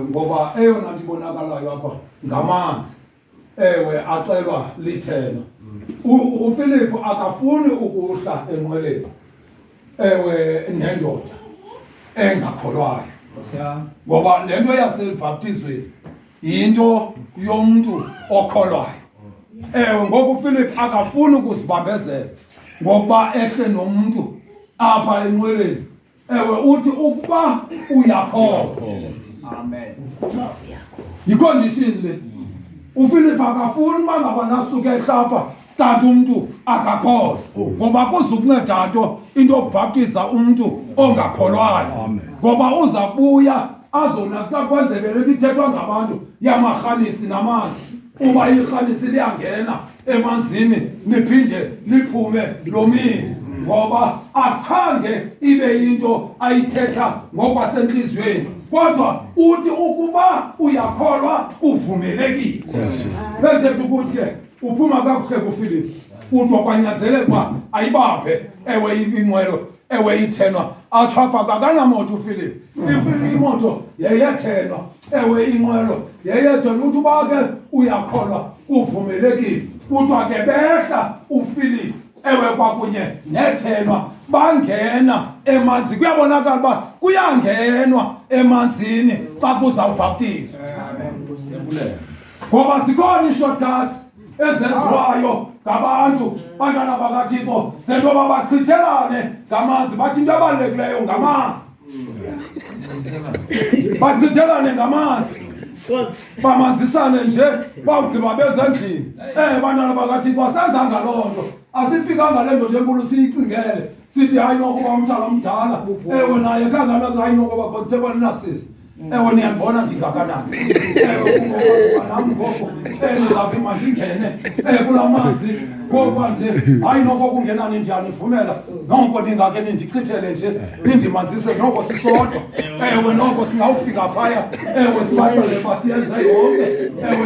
ngoba eyona nto ibonakalayo apha ngamanzi axelwa lithena. uFilipi akafuni ukuhla enqweleni nendoda engakholwayo, ngoba le nto yaselibhaptizweni yinto yomntu okholwayo. Ngoku uFilipi akafuni ukuzibambezela ngokuba ehle nomntu apha enqweleni. Uthi ukuba uyakholwa. Amen. Yicondition le. uFilipi akafuni uba ngaba nasuke ehlapha kanti umntu akakholwa, ngoba kuzukunceda nto into yokubhaptiza umntu ongakholwayo, ngoba uza kubuya azonasika kwenzeke le nto ithethwa ngabantu yamarhanisi namanzi. Uba irhanisi liyangena emanzini liphinde liphume lomile, ngoba akhange ibe yinto ayithetha ngokwasentliziyweni, kodwa uthi ukuba uyakholwa uvumelekile. Bethetha ukuthi ke uphuma kakuhle kuFilipi, udwa kwanyanzeleka uba ayibaphe inqwelo ithenwa. Atsho apha akanamoto uFilipi, imoto yayethenwa, inqwelo yayethenwa. Uthi uba ke uyakholwa uvumelekile. Kuthiwa ke behla uFilipi kwakunye nethenwa bangena emanzini. Kuyabonakala uba kuyangenwa emanzini xa kuzawubhaptizwa, ngoba zikhona ii-shortcuts ezenziwayo ngabantu, bantwana bakaThixo, zento babachithelane ngamanzi. Bathi into ebalulekileyo ngamanzi, bachithelane ngamanzi, bamanzisane nje bawugqiba bezendlini. Bantwana bakaThixo, asenzanga loo nto, asifikanga le nto njenkulu siyicingele sithi hayi nokuba umntana omdala naye khangaza hayi nokuba constable nasisi. Niyandibona ndingakanani? Nam ngoku ndizawuthi mandingene kulaa manzi ngokuba nje hayi noko kungenani ndiyanivumela, noko ndingake nindichithele nje nindimanzise noko sisodwa. Noko singawufika phaya sibaxele basiyenze yonke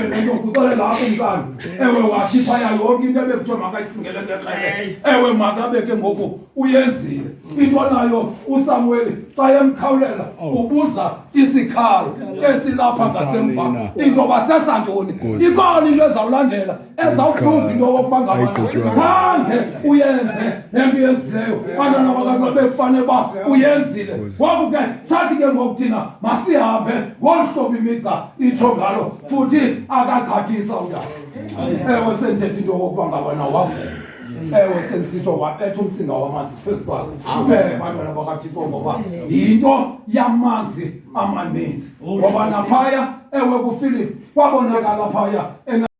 le nto kuxolela apho umntana wathi phaya yonke into ebekuthiwa makayisingele ngekrele makabe ke ngoku uyenzile into nayo. uSamuweli xa emkhawulela ubuza isikhalo esilapha ngasemva into basesantoni. Ikhona into ezawulandela ezawuhluza into yokokuba ngaba zange uyenze le nto uyenzileyo. Bantwana bakaXhosa bekufanele uba uyenzile. Ngoku ke sathi ke ngoku thina masihambe ngolu hlobo imigca itsho ngalo, futhi akagqathisa umntana. Sendithetha into yokokuba ngaba nawo wavela. Sendisitsho wapetha umsinga wamanzi phezu kwakhe. Bantwana bakaThixo, ngoba yinto yamanzi amaninzi, ngoba naphaya kuFilipi kwabonakala phaya